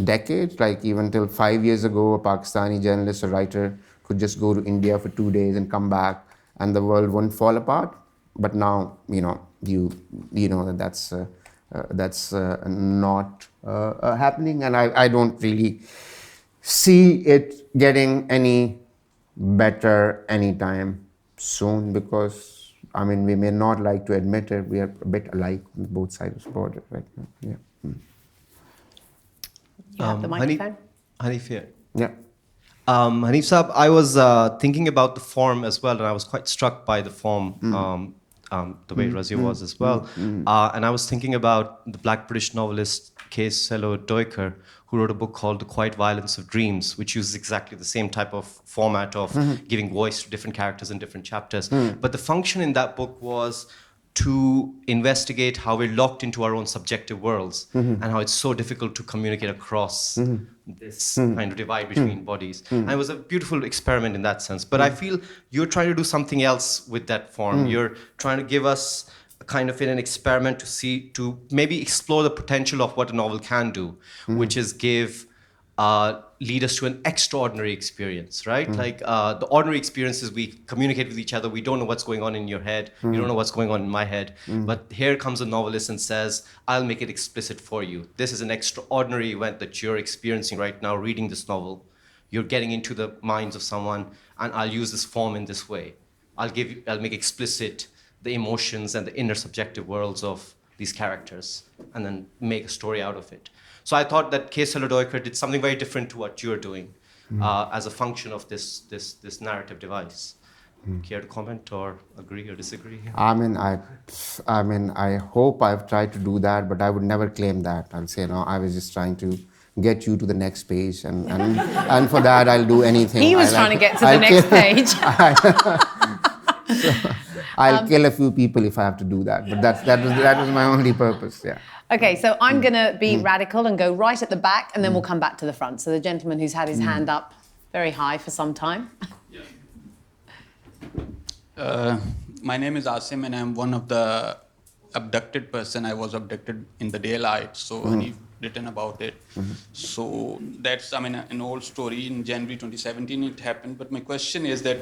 decade. Like, even till 5 years ago, a Pakistani journalist or writer could just go to India for 2 days and come back, and the world wouldn't fall apart. But now, you know that's not happening, and I don't really see it getting any better anytime soon, because I mean, we may not like to admit it, we are a bit alike on both sides of the border right now. You have the microphone. Hanif here. Yeah. Hanif Saab, I was thinking about the form as well, and I was quite struck by the form, the way Razia was as well. And I was thinking about the Black British novelist Cello Doiker, who wrote a book called The Quiet Violence of Dreams, which uses exactly the same type of format of giving voice to different characters in different chapters. But the function in that book was to investigate how we're locked into our own subjective worlds and how it's so difficult to communicate across this kind of divide between bodies. And it was a beautiful experiment in that sense. But I feel you're trying to do something else with that form. You're trying to give us a kind of an experiment to maybe explore the potential of what a novel can do, which is lead us to an extraordinary experience, right? Like the ordinary experiences, we communicate with each other. We don't know what's going on in your head. You don't know what's going on in my head. But here comes a novelist and says, I'll make it explicit for you. This is an extraordinary event that you're experiencing right now, reading this novel. You're getting into the minds of someone, and I'll use this form in this way. I'll make explicit the emotions and the inner subjective worlds of these characters, and then make a story out of it. So I thought that Cello Doiker did something very different to what you're doing. as a function of this narrative device. Care to comment or agree or disagree? I hope I've tried to do that, but I would never claim that. I'll say, no, I was just trying to get you to the next page, and for that, I'll do anything. He was trying to get to the next page. I'll kill a few people if I have to do that, but that was my only purpose, yeah. Okay, so I'm going to be radical and go right at the back, and then we'll come back to the front. So the gentleman who's had his hand up very high for some time. My name is Asim, and I'm one of the abducted person. I was abducted in the daylight, so Hanif written about it. So that's, an old story. In January 2017 it happened. But my question is that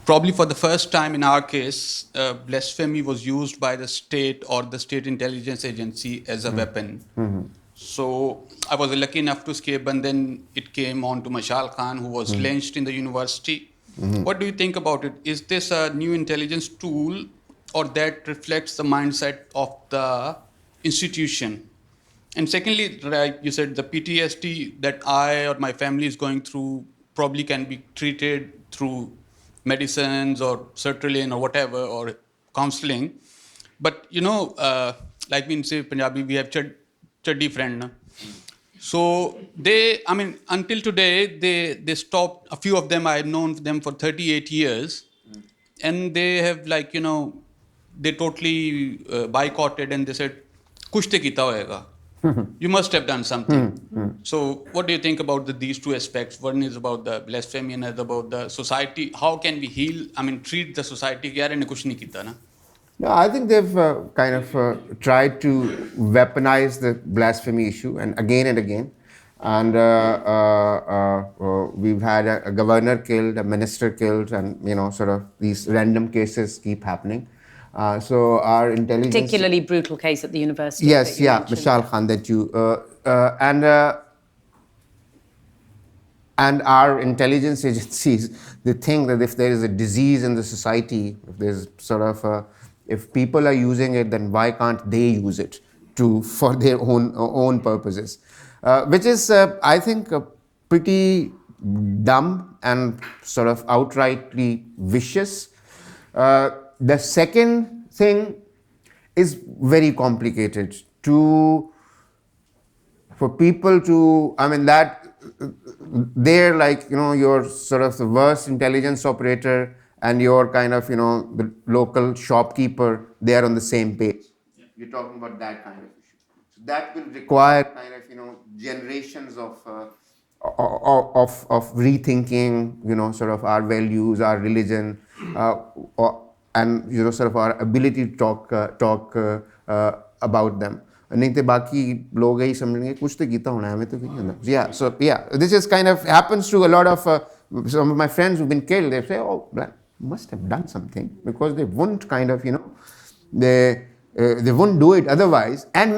probably for the first time in our case, blasphemy was used by the state or the state intelligence agency as a weapon. So I was lucky enough to escape, and then it came on to Mashal Khan, who was lynched in the university. What do you think about it? Is this a new intelligence tool, or that reflects the mindset of the institution? And secondly, like you said, the PTSD that I or my family is going through probably can be treated through medicines or sertraline or whatever, or counseling. But, like we say in Punjabi, we have chaddi friend. Na? So until today, they stopped. A few of them, I've known them for 38 years. And they have they totally boycotted, and they said, kuch te kita hoega. You must have done something. So what do you think about these two aspects? One is about the blasphemy and another about the society. How can we heal, treat the society? Yaar inne kuch nahi kita na. No, I think they've tried to weaponize the blasphemy issue, and again. And we've had a governor killed, a minister killed, and these random cases keep happening. So our intelligence, Particularly brutal case at the university. yes, Mashal Khan, that you and our intelligence agencies, they think that if there is a disease in the society, if there's if people are using it, then why can't they use it for their own purposes? Which is, I think, pretty dumb and outrightly vicious. The second thing is very complicated. For people to, they're like, you're the worst intelligence operator, and you're the local shopkeeper, they are on the same page. You're talking about that kind of issue. So that will require generations of rethinking, our values, our religion, and our ability to talk about them. नहीं तो बाकी लोग ही समझेंगे कुछ तो कीता होना है हमें तो नहीं होना. This is happens to a lot of some of my friends who've been killed. They say, oh, must have done something, because they wouldn't they wouldn't do it otherwise. And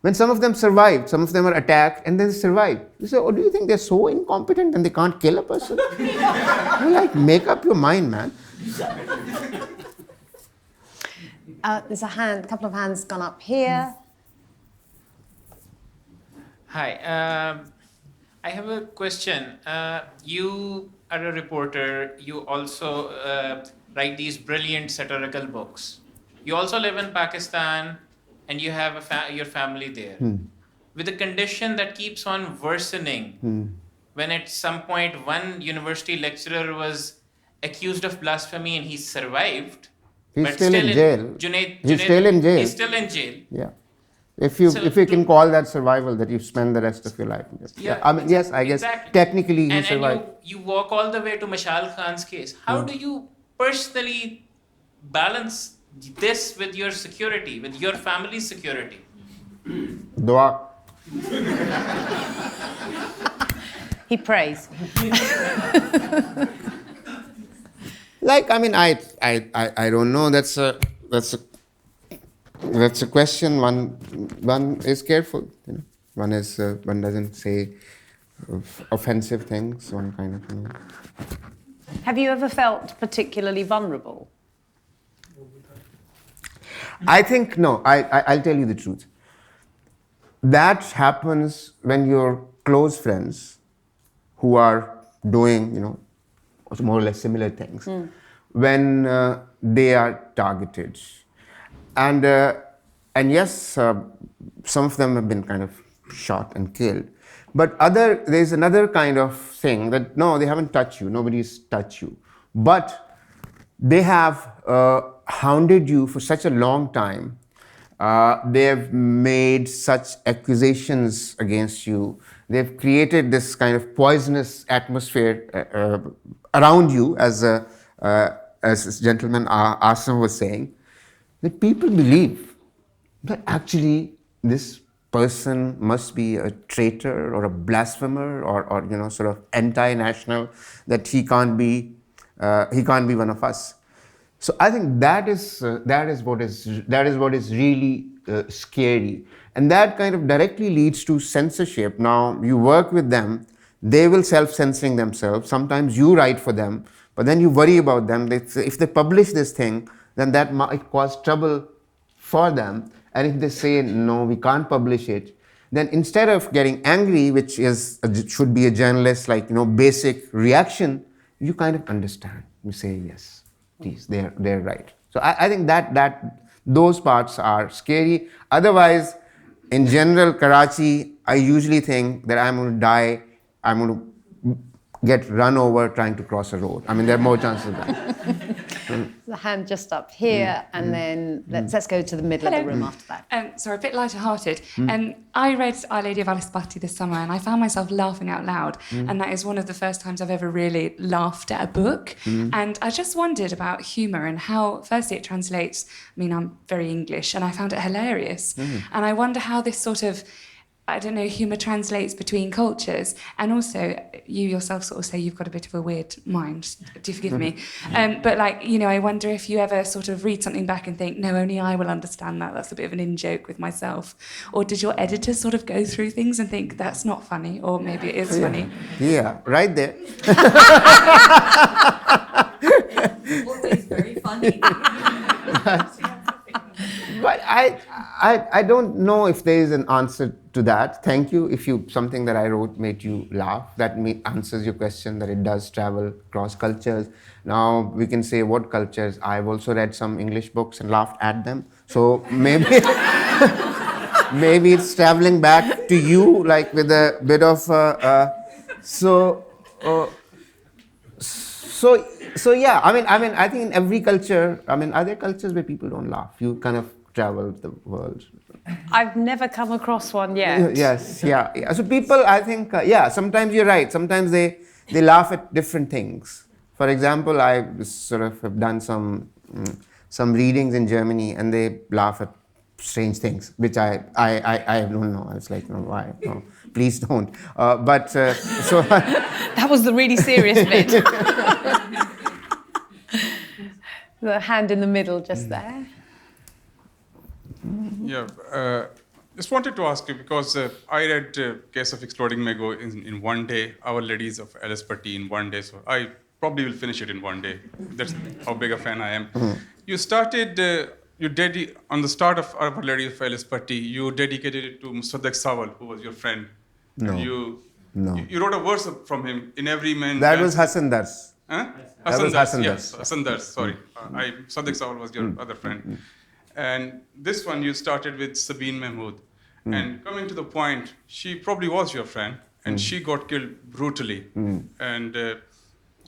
when some of them survived, some of them are attacked and then they survived, you say, oh, do you think they're so incompetent and they can't kill a person? Make up your mind, man. There's a couple of hands gone up here. Hi, I have a question. You are a reporter. You also write these brilliant satirical books. You also live in Pakistan, and you have your family there. With a condition that keeps on worsening. When at some point one university lecturer was accused of blasphemy and he survived. He's still in jail. He's still in jail. He's still in jail. Yeah. If you can call that survival, that you spend the rest of your life. Yes, I guess technically he survived. And you walk all the way to Mashal Khan's case. How do you personally balance this with your security, with your family's security? Dua. He prays. I don't know. That's a question. One is careful. One doesn't say offensive things. One kind of. Have you ever felt particularly vulnerable? I think no. I'll tell you the truth. That happens when your close friends, who are doing, more or less similar things, when they are targeted. And yes, some of them have been kind of shot and killed. But there's another kind of thing that, no, they haven't touched you, nobody's touched you. But they have hounded you for such a long time. They have made such accusations against you. They've created this kind of poisonous atmosphere around you, as this gentleman Asim was saying, that people believe that actually this person must be a traitor or a blasphemer or sort of anti-national, that he can't be one of us. So I think that is what is really scary, and that kind of directly leads to censorship. Now you work with them, they will self-censoring themselves. Sometimes you write for them, but then you worry about them. If they publish this thing, then that might cause trouble for them. And if they say, no, we can't publish it, then instead of getting angry, which should be a journalist's basic reaction, you kind of understand. You say, yes, please, they're right. So I think that those parts are scary. Otherwise, in general, Karachi, I usually think that I'm going to die, I'm going to get run over trying to cross a road. I mean, there are more chances of that. The hand just up here, and then let's go to the middle of the room after that. Sorry, a bit lighter-hearted. I read Our Lady of Alice Bhatti this summer, and I found myself laughing out loud. And that is one of the first times I've ever really laughed at a book. And I just wondered about humour and how, firstly, it translates. I mean, I'm very English, and I found it hilarious. And I wonder how this sort of, I don't know, humour translates between cultures. And also, you yourself sort of say you've got a bit of a weird mind, do forgive me. But I wonder if you ever sort of read something back and think, no, only I will understand that, that's a bit of an in-joke with myself. Or did your editor sort of go through things and think, that's not funny, or maybe it is funny? Yeah, right there. Always very funny. But I don't know if there is an answer to that. Thank you. If something that I wrote made you laugh, that answers your question, that it does travel across cultures. Now we can say what cultures. I've also read some English books and laughed at them. So maybe maybe it's traveling back to you, like with a bit of So yeah. I mean I think in every culture. I mean, are there cultures where people don't laugh? You kind of travel the world. I've never come across one yet. Yes, yeah. So people, I think, sometimes you're right. Sometimes they laugh at different things. For example, I sort of have done some readings in Germany, and they laugh at strange things, which I don't know. I was like, no, why? No, please don't. So That was the really serious bit. The hand in the middle, just there. Yeah, just wanted to ask you, because I read Case of Exploding Mego in one day, Our Ladies of Alice Bhatti in one day, so I probably will finish it in one day. That's how big a fan I am. You started, on the start of Our Lady of Alice Bhatti, you dedicated it to Musaddiq Sawal, who was your friend. No. You wrote a verse from him in every man. That was Hassan Dars. Huh? That was Hassan Yes, Dars. Hassan Dars, sorry. Musaddiq Sawal was your other friend. And this one you started with Sabine Mahmood. And coming to the point, she probably was your friend, and she got killed brutally. And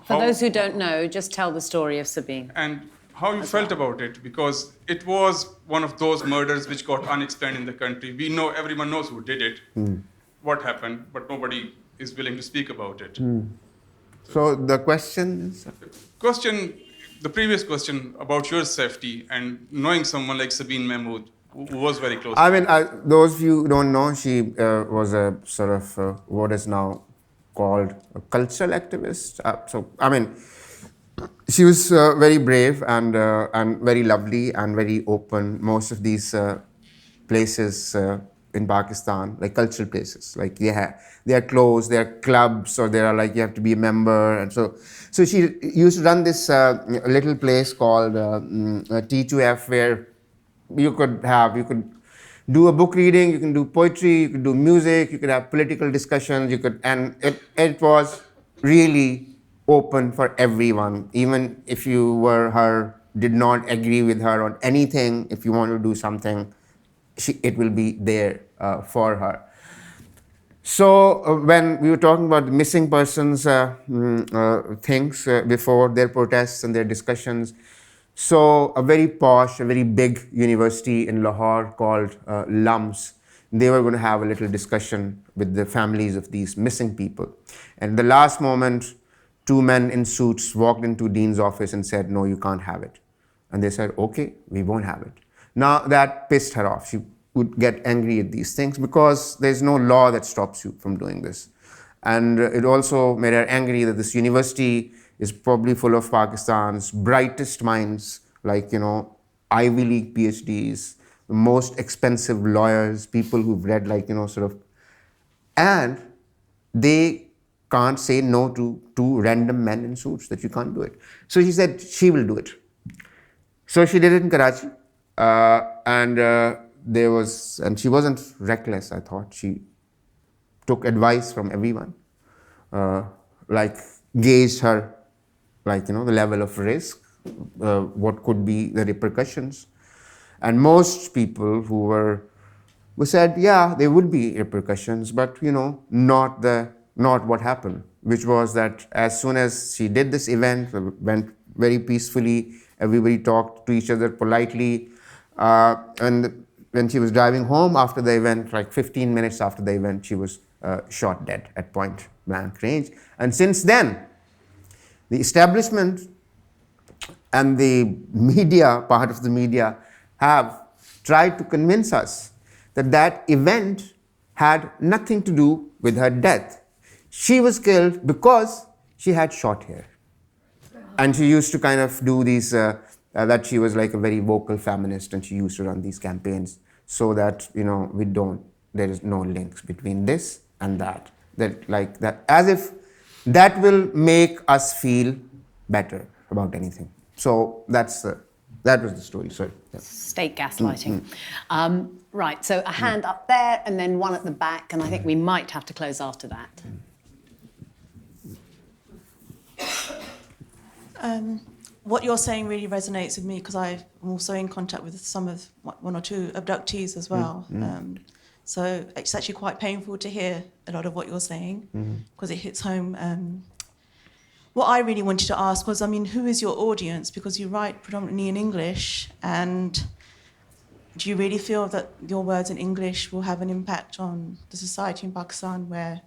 For those who don't know, just tell the story of Sabine. And how you felt about it, because it was one of those murders which got unexplained in the country. We know, everyone knows who did it, what happened, but nobody is willing to speak about it. So the question is? The previous question about your safety and knowing someone like Sabine Mahmood, who was very close. I mean, those of you who don't know, she was a sort of what is now called a cultural activist. She was very brave and very lovely and very open. Most of these places in Pakistan, like cultural places, like they are closed, they are clubs, or they are like you have to be a member, and so she used to run this little place called T2F, where you could do a book reading, you can do poetry, you could do music, you could have political discussions, and it was really open for everyone. Even if you were her, did not agree with her on anything, if you want to do something, it will be there for her. So when we were talking about the missing persons things before their protests and their discussions, so a very posh, a very big university in Lahore called LUMS, they were going to have a little discussion with the families of these missing people. And the last moment, two men in suits walked into Dean's office and said, no, you can't have it. And they said, okay, we won't have it. Now that pissed her off. She would get angry at these things because there's no law that stops you from doing this. And it also made her angry that this university is probably full of Pakistan's brightest minds, like, Ivy League PhDs, the most expensive lawyers, people who've read, and they can't say no to two random men in suits, that you can't do it. So she said she will do it. So she did it in Karachi, and she wasn't reckless, I thought. She took advice from everyone, gauged her, the level of risk, what could be the repercussions. And most people who said, yeah, there would be repercussions, but, not what happened, which was that as soon as she did this event, it went very peacefully, everybody talked to each other politely, and when she was driving home after the event, 15 minutes after the event, she was shot dead at point blank range. And since then, the establishment and the media, part of the media, have tried to convince us that that event had nothing to do with her death. She was killed because she had short hair. And she used to kind of do these, that she was like a very vocal feminist, and she used to run these campaigns so that, there is no links between this and that. That as if that will make us feel better about anything. So that was the story. Sorry. Yeah. State gaslighting. Right, so a hand up there and then one at the back, and I think we might have to close after that. What you're saying really resonates with me, because I'm also in contact with one or two abductees as well. So it's actually quite painful to hear a lot of what you're saying, because it hits home. What I really wanted to ask was, who is your audience? Because you write predominantly in English, and do you really feel that your words in English will have an impact on the society in Pakistan, where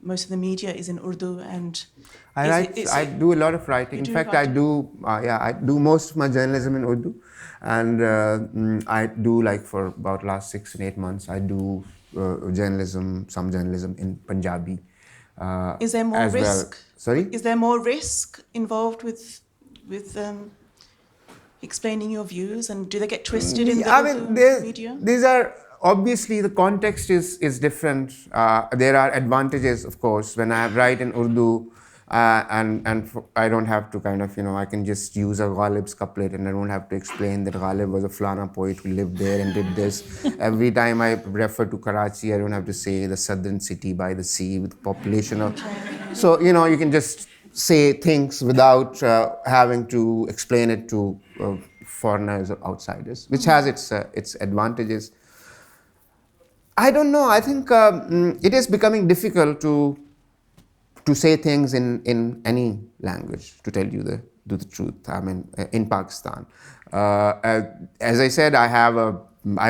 most of the media is in Urdu? And I do a lot of writing. In fact, I do most of my journalism in Urdu, and I do, for about last 6 and 8 months, I do some journalism in Punjabi. Is there more risk? Well. Sorry? Is there more risk involved with explaining your views, and do they get twisted in the media? These are, obviously, the context is different. There are advantages, of course, when I write in Urdu, and I don't have to I can just use a Ghalib's couplet, and I don't have to explain that Ghalib was a Flana poet who lived there and did this. Every time I refer to Karachi, I don't have to say the southern city by the sea with population of... So, you can just say things without having to explain it to foreigners or outsiders, which has its advantages. I don't know. I think it is becoming difficult to say things in any language, to tell you the truth. In Pakistan. As I said, I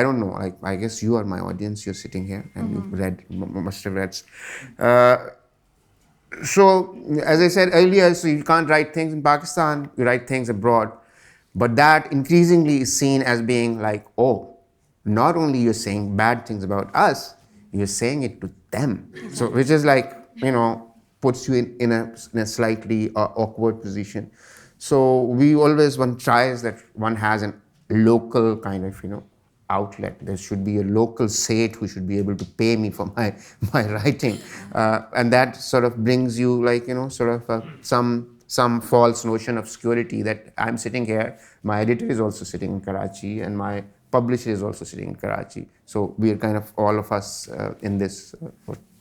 don't know, I guess you are my audience, you're sitting here, and you must have read. So, as I said earlier, so you can't write things in Pakistan, you write things abroad. But that increasingly is seen as being not only you're saying bad things about us, you're saying it to them. So, which is puts you in a slightly awkward position. So we always, one tries that one has a local kind of, outlet. There should be a local sate who should be able to pay me for my writing. And that sort of brings you some false notion of security, that I'm sitting here, my editor is also sitting in Karachi, and my publisher is also sitting in Karachi. So we are kind of all of us in this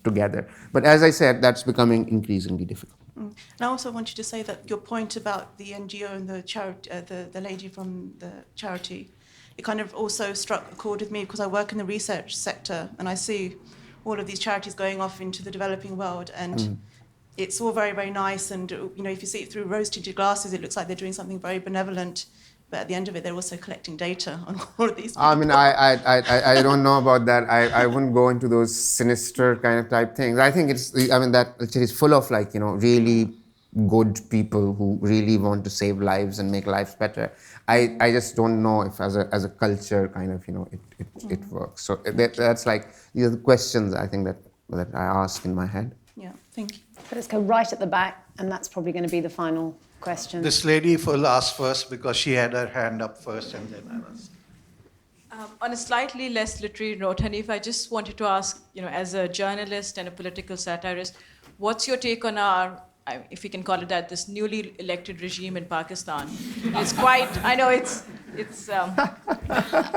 together. But as I said, that's becoming increasingly difficult. And I also wanted to say that your point about the NGO and the charity, the lady from the charity, it kind of also struck a chord with me because I work in the research sector and I see all of these charities going off into the developing world, and it's all very, very nice. And if you see it through rose-tinted glasses, it looks like they're doing something very benevolent. But at the end of it, they're also collecting data on all of these people. I mean, I don't know about that. I wouldn't go into those sinister kind of type things. I think that it is full of really good people who really want to save lives and make lives better. I just don't know if as a culture kind of it works. So that's these are the questions I think that I ask in my head. Yeah, thank you. Let's go right at the back, and that's probably going to be the final question. This lady will ask first because she had her hand up first, and then I was. On a slightly less literary note, Hanif, I just wanted to ask, as a journalist and a political satirist, what's your take on our, if we can call it that, this newly elected regime in Pakistan? It's quite, I know it's.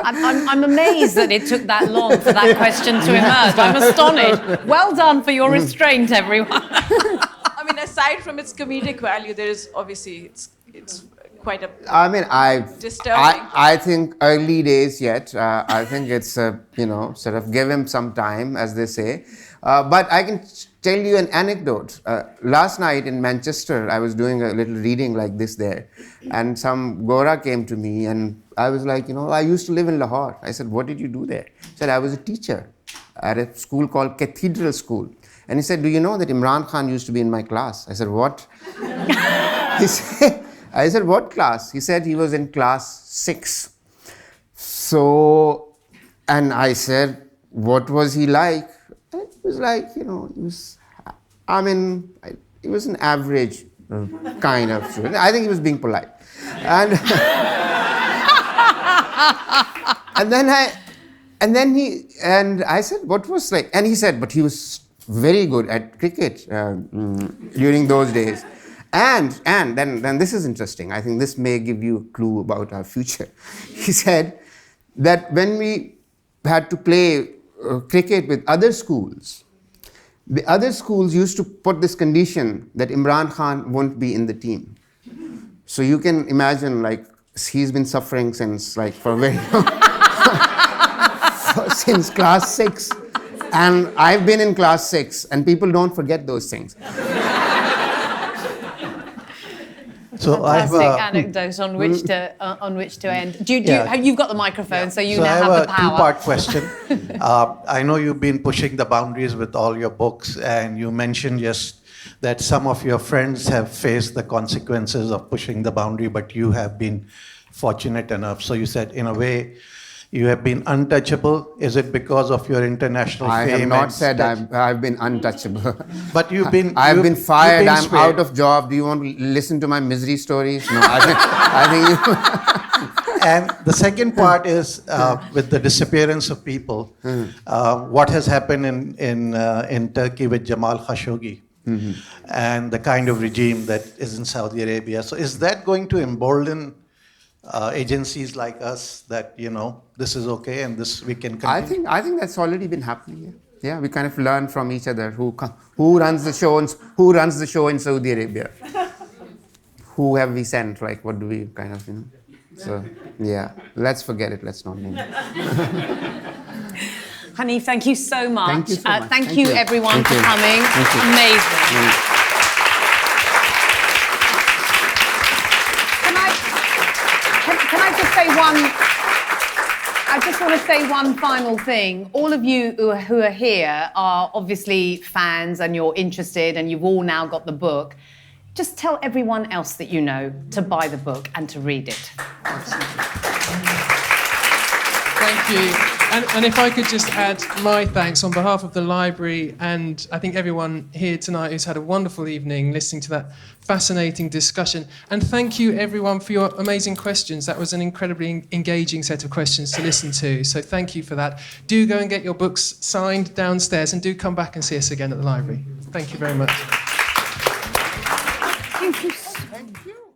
I'm amazed that it took that long for that question to emerge. I'm astonished. Well done for your restraint, everyone. I mean, aside from its comedic value, there is obviously it's quite a. I mean, disturbing. I think early days yet. I think it's sort of give him some time, as they say. But I can tell you an anecdote. Last night in Manchester, I was doing a little reading like this there, and some Gora came to me, and I was like, I used to live in Lahore. I said, what did you do there? He said, I was a teacher at a school called Cathedral School. And he said, do you know that Imran Khan used to be in my class? I said, what? I said, what class? He said he was in class 6. So, and I said, what was he like? It was like, he was an average kind of student. I think he was being polite. And and I said, what was like? And he said, but he was very good at cricket during those days. And then this is interesting. I think this may give you a clue about our future. He said that when we had to play cricket with other schools, the other schools used to put this condition that Imran Khan won't be in the team. So you can imagine, he's been suffering since, for a very long since class 6. And I've been in class 6, and people don't forget those things. So fantastic anecdote on which to end. You've got the microphone, so you now have the power. I have a two-part question. I know you've been pushing the boundaries with all your books, and you mentioned just that some of your friends have faced the consequences of pushing the boundary, but you have been fortunate enough. So you said, in a way, you have been untouchable. Is it because of your international fame? I have not said I've been untouchable. But you've been. I've been fired. I'm out of job. Do you want to listen to my misery stories? No, I think you. And the second part is with the disappearance of people. What has happened in Turkey with Jamal Khashoggi and the kind of regime that is in Saudi Arabia. So is that going to embolden agencies like us that this is okay and this we can continue? I think that's already been happening. Yeah, we kind of learn from each other who runs the show in Saudi Arabia. Who have we sent? What do we kind of So yeah, let's forget it. Let's not name it. Hanif, thank you so much. Thank you so much. Thank you everyone for coming. Amazing. Can I just say I just want to say one final thing. All of you who are here are obviously fans and you're interested and you've all now got the book. Just tell everyone else that you know to buy the book and to read it. Thank you. And if I could just add my thanks on behalf of the library and I think everyone here tonight who's had a wonderful evening listening to that fascinating discussion. And thank you everyone for your amazing questions. That was an incredibly engaging set of questions to listen to. So thank you for that. Do go and get your books signed downstairs and do come back and see us again at the library. Thank you very much. Thank you. Thank you.